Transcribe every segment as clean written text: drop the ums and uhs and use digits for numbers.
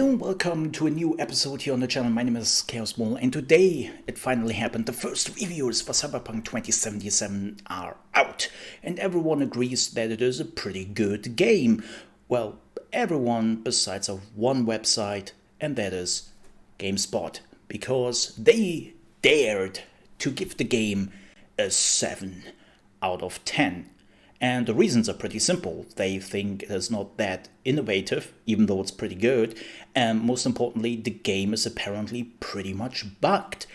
Hello and welcome to a new episode here on the channel. My name is Gamespot, and today it finally happened. The first reviews for Cyberpunk 2077 are out, and everyone agrees that it is a pretty good game. Well, everyone besides of one website, and that is Gamespot, because they dared to give the game a 7 out of 10. And the reasons are pretty simple. They think it is not that innovative, even though it's pretty good. And most importantly, the game is apparently pretty much bugged.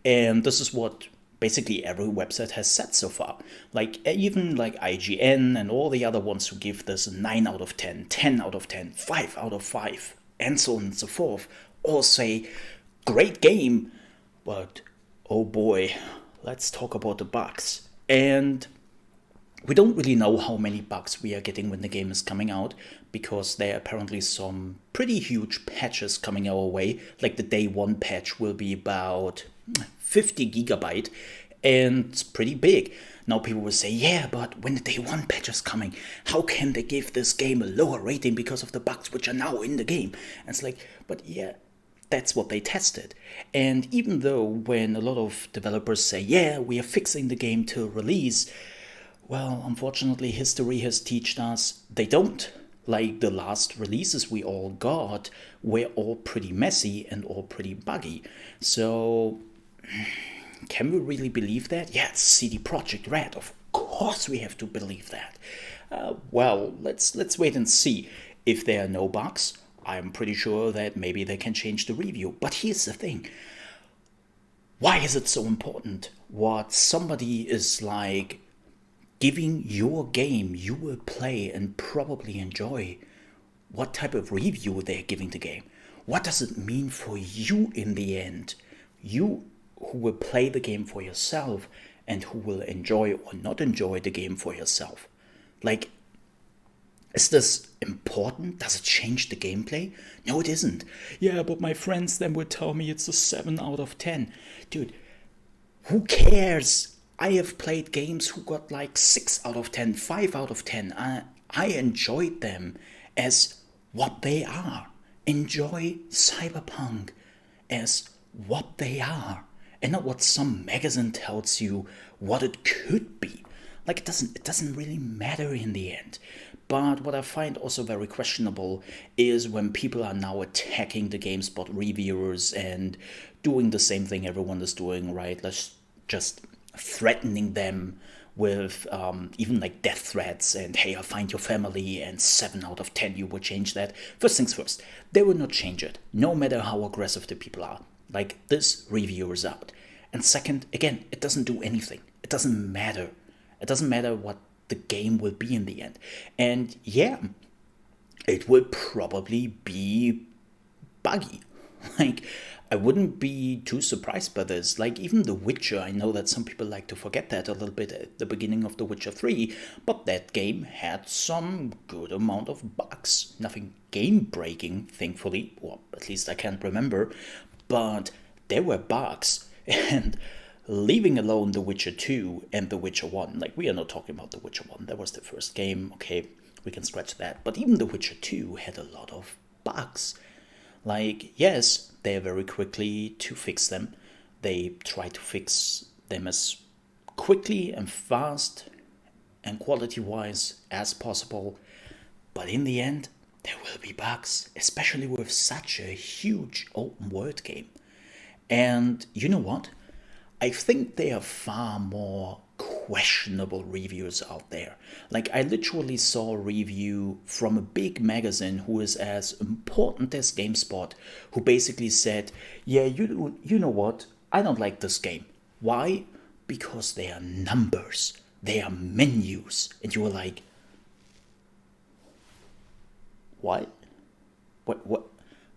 And this is what basically every website has said so far. Like even like IGN and all the other ones who give this 9 out of 10, 10 out of 10, 5 out of 5, and so on and so forth, all say, great game, but oh boy, let's talk about the bugs. And we don't really know how many bugs we are getting when the game is coming out, because there are apparently some pretty huge patches coming our way. Like the day one patch will be about 50 gigabyte, and it's pretty big. Now people will say, yeah, but when the day one patch is coming, how can they give this game a lower rating because of the bugs which are now in the game? And it's like, but yeah, that's what they tested. And even though when a lot of developers say, yeah, we are fixing the game till release, well, unfortunately, history has taught us they don't. Like the last releases we all got were all pretty messy and all pretty buggy. So, can we really believe that? Yeah, it's CD Projekt Red. Of course we have to believe that. Well, let's wait and see. If there are no bugs, I'm pretty sure that maybe they can change the review. But here's the thing. Why is it so important what somebody is like giving your game you will play and probably enjoy, what type of review they're giving the game? What does it mean for you in the end? You who will play the game for yourself and who will enjoy or not enjoy the game for yourself. Like, is this important? Does it change the gameplay? No, it isn't. Yeah, but my friends then will tell me it's a 7 out of 10. Dude, who cares? I have played games who got like 6 out of 10, 5 out of 10. I enjoyed them as what they are. Enjoy Cyberpunk as what they are, and not what some magazine tells you what it could be. Like it doesn't really matter in the end. But what I find also very questionable is when people are now attacking the GameSpot reviewers and doing the same thing everyone is doing, right? Let's just threatening them with even like death threats and hey, I'll find your family and 7 out of 10 you will change that. First things first, they will not change it, no matter how aggressive the people are. Like, this review is out. And second, again, it doesn't do anything. It doesn't matter. It doesn't matter what the game will be in the end. And yeah, it will probably be buggy. Like, I wouldn't be too surprised by this. Like, even The Witcher, I know that some people like to forget that a little bit at the beginning of The Witcher 3, but that game had some good amount of bugs. Nothing game-breaking, thankfully, or at least I can't remember, but there were bugs. And leaving alone The Witcher 2 and The Witcher 1, like, we are not talking about The Witcher 1, that was the first game, okay, we can scratch that, but even The Witcher 2 had a lot of bugs. Like, yes, they are very quickly to fix them. They try to fix them as quickly and fast and quality-wise as possible. But in the end, there will be bugs, especially with such a huge open-world game. And you know what? I think there are far more questionable reviews out there. Like, I literally saw a review from a big magazine who is as important as GameSpot, who basically said, yeah, you know what? I don't like this game. Why? Because they are numbers. They are menus. And you were like, what?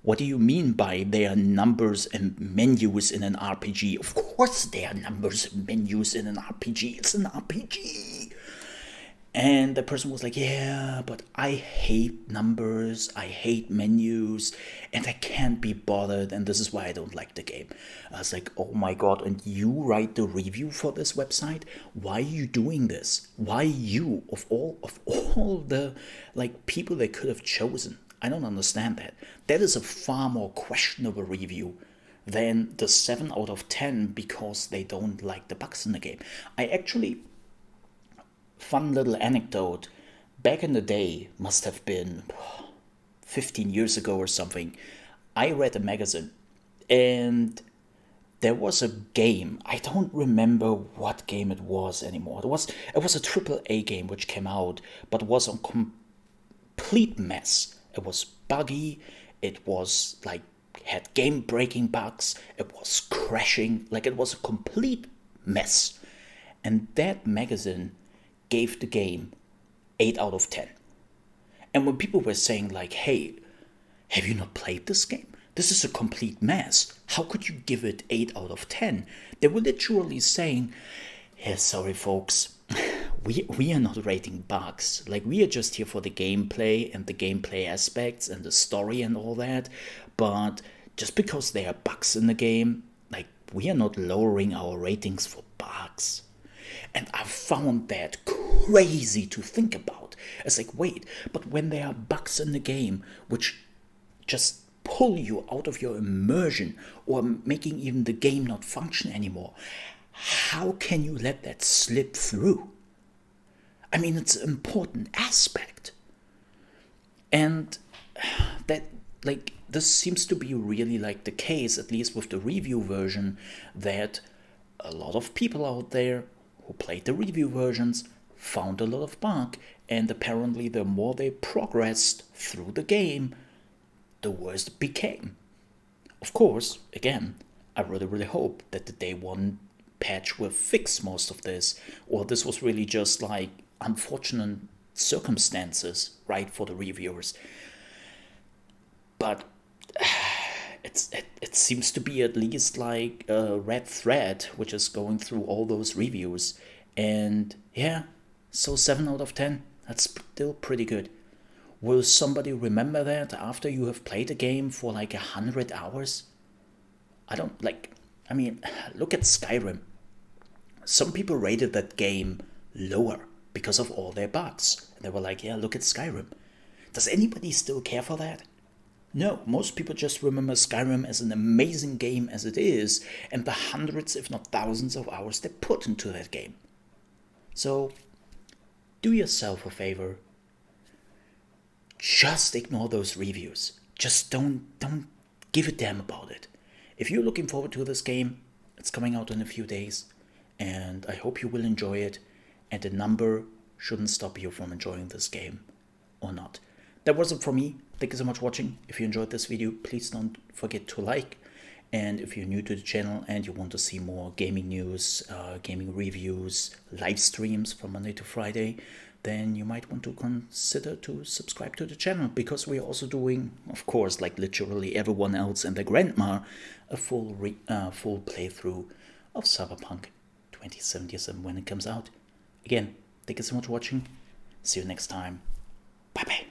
What do you mean by they are numbers and menus in an RPG? Of course they are numbers and menus in an RPG. It's an RPG. And the person was like, yeah, but I hate numbers, I hate menus, and I can't be bothered, and this is why I don't like the game. I was like, oh my god, and you write the review for this website? Why are you doing this? Why you, of all the like people they could have chosen? I don't understand that. That is a far more questionable review than the 7 out of 10 because they don't like the bugs in the game. I actually, fun little anecdote, back in the day, must have been 15 years ago or something, I read a magazine and there was a game. I don't remember what game it was anymore. It was a AAA game which came out, but was a complete mess. It was buggy. It was like had game-breaking bugs. It was crashing. Like it was a complete mess. And that magazine gave the game 8 out of 10. And when people were saying like, "Hey, have you not played this game? This is a complete mess. How could you give it 8 out of 10? They were literally saying, "Yeah, sorry folks, we are not rating bugs. Like we are just here for the gameplay and the gameplay aspects and the story and all that. But just because there are bugs in the game, like we are not lowering our ratings for bugs." And I found that crazy to think about. It's like, wait, but when there are bugs in the game which just pull you out of your immersion or making even the game not function anymore, how can you let that slip through? I mean, it's an important aspect. And that, like, this seems to be really like the case, at least with the review version, that a lot of people out there who played the review versions found a lot of bug, and apparently the more they progressed through the game, the worse it became. Of course, again, I really hope that the day one patch will fix most of this, or this was really just like unfortunate circumstances, right, for the reviewers. But it seems to be at least like a red thread which is going through all those reviews. And yeah, so 7 out of 10, that's still pretty good. Will somebody remember that after you have played a game for like 100 hours? I mean, look at Skyrim. Some people rated that game lower because of all their bugs. And they were like, yeah, look at Skyrim. Does anybody still care for that? No, most people just remember Skyrim as an amazing game as it is, and the hundreds, if not thousands of hours they put into that game. So, do yourself a favor. Just ignore those reviews. Just don't give a damn about it. If you're looking forward to this game, it's coming out in a few days, and I hope you will enjoy it, and the number shouldn't stop you from enjoying this game, or not. That was it for me. Thank you so much for watching. If you enjoyed this video, please don't forget to like. And if you're new to the channel and you want to see more gaming news, gaming reviews, live streams from Monday to Friday, then you might want to consider to subscribe to the channel, because we are also doing, of course, like literally everyone else and their grandma, a full playthrough of Cyberpunk 2077 when it comes out. Again, thank you so much for watching. See you next time. Bye bye.